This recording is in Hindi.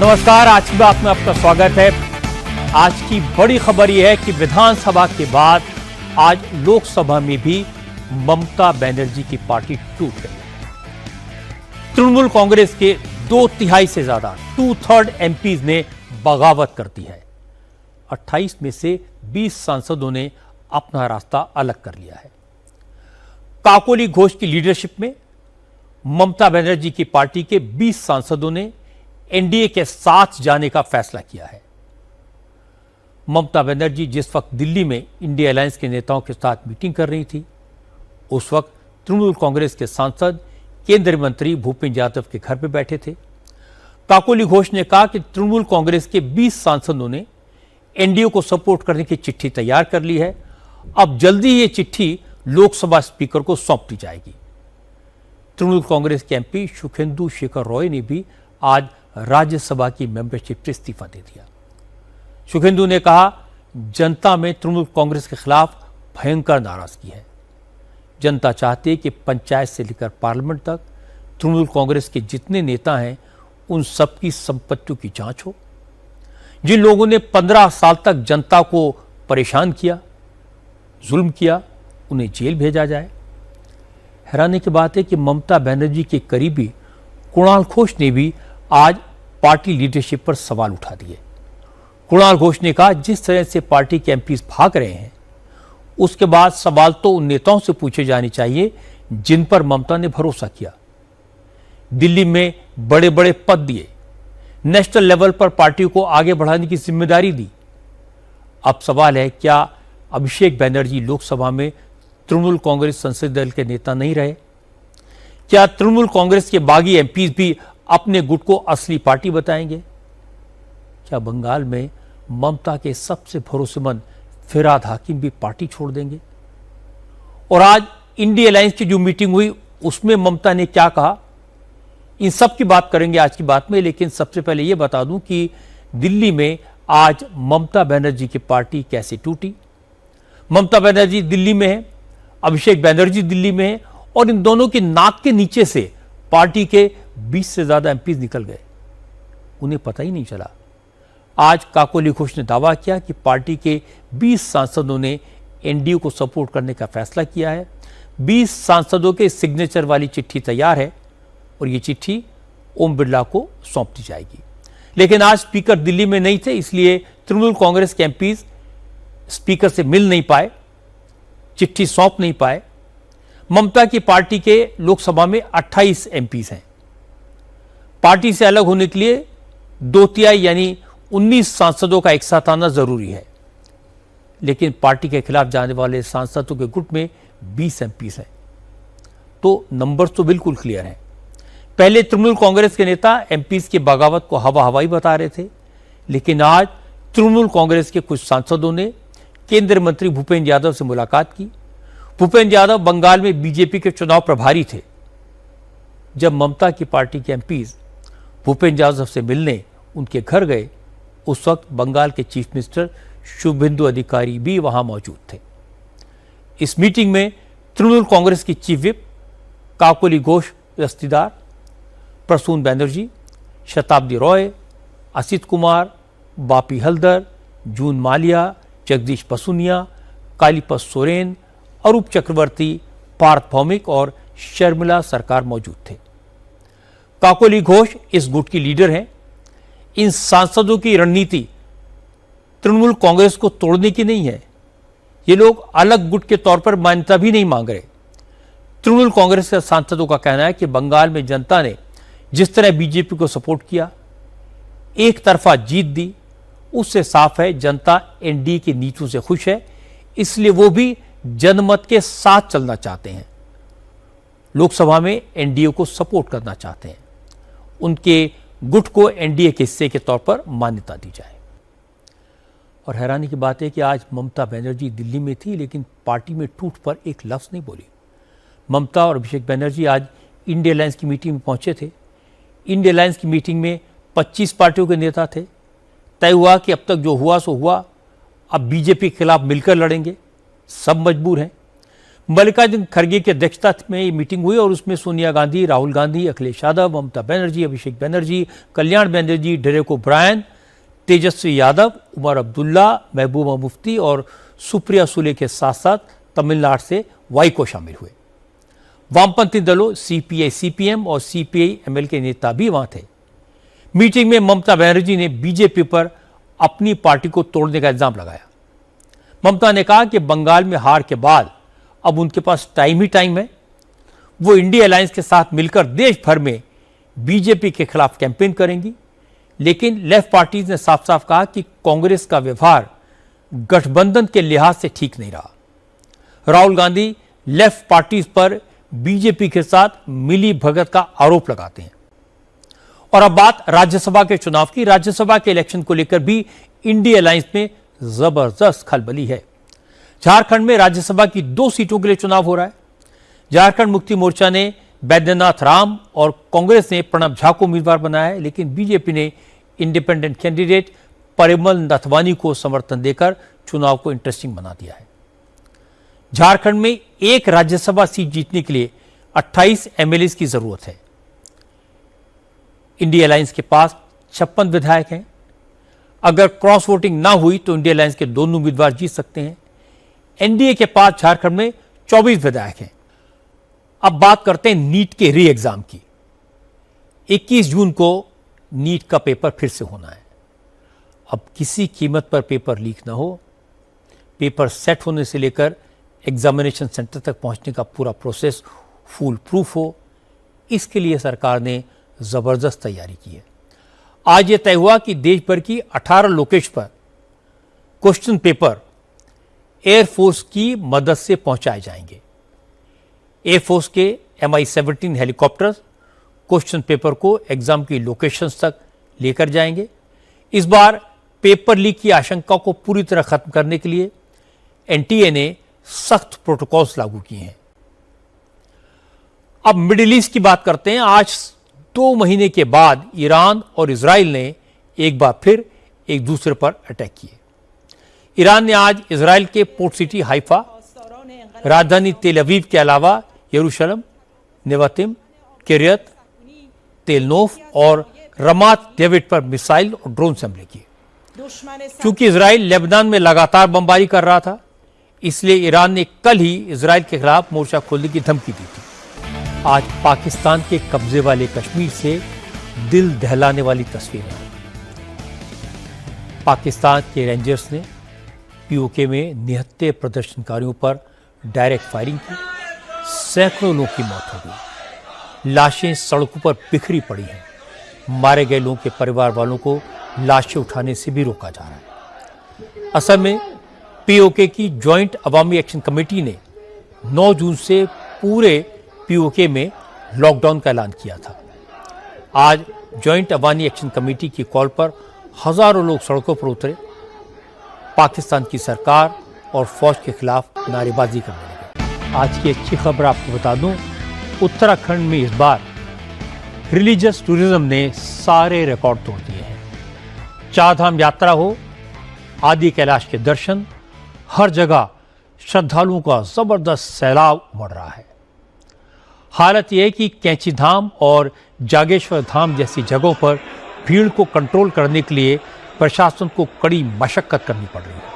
नमस्कार, आज की बात में आपका स्वागत है। आज की बड़ी खबर यह है कि विधानसभा के बाद आज लोकसभा में भी ममता बनर्जी की पार्टी टूट गई। तृणमूल कांग्रेस के 2/3 से ज्यादा 2/3 एमपीज ने बगावत कर दी है। 28 में से 20 सांसदों ने अपना रास्ता अलग कर लिया है। काकोली घोष की लीडरशिप में ममता बनर्जी की पार्टी के 20 सांसदों ने एनडीए के साथ जाने का फैसला किया है। ममता बनर्जी जिस वक्त दिल्ली में इंडिया अलायंस के नेताओं के साथ मीटिंग कर रही थी, उस वक्त तृणमूल कांग्रेस के सांसद केंद्रीय मंत्री भूपेंद्र यादव के घर पर बैठे थे। काकोली घोष ने कहा कि तृणमूल कांग्रेस के 20 सांसदों ने एनडीए को सपोर्ट करने की चिट्ठी तैयार कर ली है। अब जल्दी ये चिट्ठी लोकसभा स्पीकर को सौंप दी जाएगी। तृणमूल कांग्रेस के एमपी सुखेंदु शेखर रॉय ने भी आज राज्यसभा की मेंबरशिप से इस्तीफा दे दिया। सुखेंदु ने कहा, जनता में तृणमूल कांग्रेस के खिलाफ भयंकर नाराजगी है। जनता चाहती है कि पंचायत से लेकर पार्लियामेंट तक तृणमूल कांग्रेस के जितने नेता हैं उन सबकी संपत्तियों की जांच हो। जिन लोगों ने 15 साल तक जनता को परेशान किया, जुल्म किया, उन्हें जेल भेजा जाए। हैरानी की बात है कि ममता बनर्जी के करीबी कुणाल घोष ने भी आज पार्टी लीडरशिप पर सवाल उठा दिए। कुणाल घोष ने कहा, जिस तरह से पार्टी के एमपीज भाग रहे हैं, उसके बाद सवाल तो उन नेताओं से पूछे जाने चाहिए जिन पर ममता ने भरोसा किया। दिल्ली में बड़े बड़े पद दिए, नेशनल लेवल पर पार्टी को आगे बढ़ाने की जिम्मेदारी दी। अब सवाल है, क्या अभिषेक बनर्जी लोकसभा में तृणमूल कांग्रेस संसदीय दल के नेता नहीं रहे? क्या तृणमूल कांग्रेस के बागी एमपीज भी अपने गुट को असली पार्टी बताएंगे? क्या बंगाल में ममता के सबसे भरोसेमंद फिरहाद हाकिम भी पार्टी छोड़ देंगे? और आज इंडिया अलायंस की जो मीटिंग हुई, उसमें ममता ने क्या कहा, इन सब की बात करेंगे आज की बात में। लेकिन सबसे पहले यह बता दूं कि दिल्ली में आज ममता बनर्जी की पार्टी कैसे टूटी। ममता बनर्जी दिल्ली में है, अभिषेक बनर्जी दिल्ली में है, और इन दोनों की नाक के नीचे से पार्टी के 20 से ज्यादा एमपीज निकल गए, उन्हें पता ही नहीं चला। आज काकोली घोष ने दावा किया कि पार्टी के 20 सांसदों ने एनडीए को सपोर्ट करने का फैसला किया है। 20 सांसदों के सिग्नेचर वाली चिट्ठी तैयार है और ये चिट्ठी ओम बिरला को सौंप दी जाएगी। लेकिन आज स्पीकर दिल्ली में नहीं थे, इसलिए तृणमूल कांग्रेस के एमपीज स्पीकर से मिल नहीं पाए, चिट्ठी सौंप नहीं पाए। ममता की पार्टी के लोकसभा में 28 एमपीज हैं। पार्टी से अलग होने के लिए 2/3 यानी 19 सांसदों का एक साथ आना जरूरी है। लेकिन पार्टी के खिलाफ जाने वाले सांसदों के गुट में 20 एमपीज हैं, तो नंबर तो बिल्कुल क्लियर है। पहले तृणमूल कांग्रेस के नेता एमपीज की बगावत को हवा हवाई बता रहे थे, लेकिन आज तृणमूल कांग्रेस के कुछ सांसदों ने केंद्रीय मंत्री भूपेंद्र यादव से मुलाकात की। भूपेंद्र यादव बंगाल में बीजेपी के चुनाव प्रभारी थे। जब ममता की पार्टी के एमपीज भूपेंद्र यादव से मिलने उनके घर गए, उस वक्त बंगाल के चीफ मिनिस्टर शुभेंदु अधिकारी भी वहां मौजूद थे। इस मीटिंग में तृणमूल कांग्रेस की चीफ विप काकोली घोष दस्तीदार, प्रसून बनर्जी, शताब्दी रॉय, असित कुमार, बापी हल्दर, जून मालिया, जगदीश पसूनिया, कालीपत सोरेन, अरूप चक्रवर्ती, पार्थ भौमिक और शर्मिला सरकार मौजूद थे। काकोली घोष इस गुट की लीडर हैं। इन सांसदों की रणनीति तृणमूल कांग्रेस को तोड़ने की नहीं है। ये लोग अलग गुट के तौर पर मान्यता भी नहीं मांग रहे। तृणमूल कांग्रेस के सांसदों का कहना है कि बंगाल में जनता ने जिस तरह बीजेपी को सपोर्ट किया, एक तरफा जीत दी, उससे साफ है जनता एनडीए की नीतियों से खुश है, इसलिए वो भी जनमत के साथ चलना चाहते हैं। लोकसभा में एनडीए को सपोर्ट करना चाहते हैं। उनके गुट को एनडीए के हिस्से के तौर पर मान्यता दी जाए। और हैरानी की बात है कि आज ममता बनर्जी दिल्ली में थी, लेकिन पार्टी में टूट पर एक लफ्ज नहीं बोली। ममता और अभिषेक बनर्जी आज इंडिया अलायंस की मीटिंग में पहुंचे थे। इंडिया अलायंस की मीटिंग में 25 पार्टियों के नेता थे। तय हुआ कि अब तक जो हुआ सो हुआ, अब बीजेपी के खिलाफ मिलकर लड़ेंगे, सब मजबूर हैं। मल्लिकार्जुन खड़गे की अध्यक्षता में ये मीटिंग हुई और उसमें सोनिया गांधी, राहुल गांधी, अखिलेश यादव, ममता बनर्जी, अभिषेक बनर्जी, कल्याण बनर्जी, डेरेक ओब्रायन, तेजस्वी यादव, उमर अब्दुल्ला, महबूबा मुफ्ती और सुप्रिया सुले के साथ साथ तमिलनाडु से वाइको शामिल हुए। वामपंथी दलों सीपीआई सीपीएम और सीपीआई एमएल के नेता भी वहां थे। मीटिंग में ममता बनर्जी ने बीजेपी पर अपनी पार्टी को तोड़ने का इल्जाम लगाया। ममता ने कहा कि बंगाल में हार के बाद अब उनके पास टाइम ही टाइम है। वो इंडिया अलायंस के साथ मिलकर देश भर में बीजेपी के खिलाफ कैंपेन करेंगी, लेकिन लेफ्ट पार्टीज ने साफ साफ कहा कि कांग्रेस का व्यवहार गठबंधन के लिहाज से ठीक नहीं रहा। राहुल गांधी लेफ्ट पार्टीज पर बीजेपी के साथ मिली भगत का आरोप लगाते हैं। और अब बात राज्यसभा के चुनाव की। राज्यसभा के इलेक्शन को लेकर भी इंडिया अलायंस में जबरदस्त खलबली है। झारखंड में राज्यसभा की 2 सीटों के लिए चुनाव हो रहा है। झारखंड मुक्ति मोर्चा ने बैद्यनाथ राम और कांग्रेस ने प्रणब झा को उम्मीदवार बनाया है, लेकिन बीजेपी ने इंडिपेंडेंट कैंडिडेट परिमल नथवानी को समर्थन देकर चुनाव को इंटरेस्टिंग बना दिया है। झारखंड में एक राज्यसभा सीट जीतने के लिए 28 एमएलए की जरूरत है। इंडिया अलायंस के पास 56 विधायक हैं। अगर क्रॉस वोटिंग ना हुई तो इंडिया अलायंस के दोनों उम्मीदवार जीत सकते हैं। एनडीए के पास झारखंड में 24 विधायक हैं। अब बात करते हैं नीट के री एग्जाम की। 21 जून को नीट का पेपर फिर से होना है। अब किसी कीमत पर पेपर लीक ना हो। पेपर सेट होने से लेकर एग्जामिनेशन सेंटर तक पहुंचने का पूरा प्रोसेस फुल प्रूफ हो, इसके लिए सरकार ने जबरदस्त तैयारी की है। आज यह तय हुआ कि देश भर की 18 लोकेशन पर क्वेश्चन पेपर एयरफोर्स की मदद से पहुंचाए जाएंगे। एयरफोर्स के MI-17 हेलीकॉप्टर क्वेश्चन पेपर को एग्जाम की लोकेशंस तक लेकर जाएंगे। इस बार पेपर लीक की आशंका को पूरी तरह खत्म करने के लिए एनटीए ने सख्त प्रोटोकॉल्स लागू किए हैं। अब मिडिल ईस्ट की बात करते हैं। आज 2 महीने के बाद ईरान और इजराइल ने एक बार फिर एक दूसरे पर अटैक किए। ईरान ने आज इजराइल के पोर्ट सिटी हाइफा, राजधानी तेल अवीव के अलावा यरूशलेम, नेवातिम, किरियत तेलनोफ और रमात डेविड पर मिसाइल और ड्रोन से हमले किए। क्योंकि इजराइल लेबनान में लगातार बमबारी कर रहा था, इसलिए ईरान ने कल ही इजराइल के खिलाफ मोर्चा खोलने की धमकी दी थी। आज पाकिस्तान के कब्जे वाले कश्मीर से दिल दहलाने वाली तस्वीरें। पाकिस्तान के रेंजर्स ने पीओके में निहत्थे प्रदर्शनकारियों पर डायरेक्ट फायरिंग की। सैकड़ों लोगों की मौत हो गई। लाशें सड़कों पर बिखरी पड़ी हैं। मारे गए लोगों के परिवार वालों को लाशें उठाने से भी रोका जा रहा है। असल में पीओके की ज्वाइंट अवामी एक्शन कमेटी ने 9 जून से पूरे पीओके में लॉकडाउन का ऐलान किया था। आज ज्वाइंट अवामी एक्शन कमेटी की कॉल पर हजारों लोग सड़कों पर उतरे, पाकिस्तान की सरकार और फौज के खिलाफ नारेबाजी करने लगे। आज की अच्छी खबर आपको बता दूं, उत्तराखंड में इस बार रिलीजियस टूरिज्म ने सारे रिकॉर्ड तोड़ दिए हैं। 4 धाम यात्रा हो, आदि कैलाश के दर्शन, हर जगह श्रद्धालुओं का जबरदस्त सैलाब उमड़ रहा है। हालत यह है कि कैंची धाम और जागेश्वर धाम जैसी जगहों पर भीड़ को कंट्रोल करने के लिए प्रशासन को कड़ी मशक्कत करनी पड़ रही है।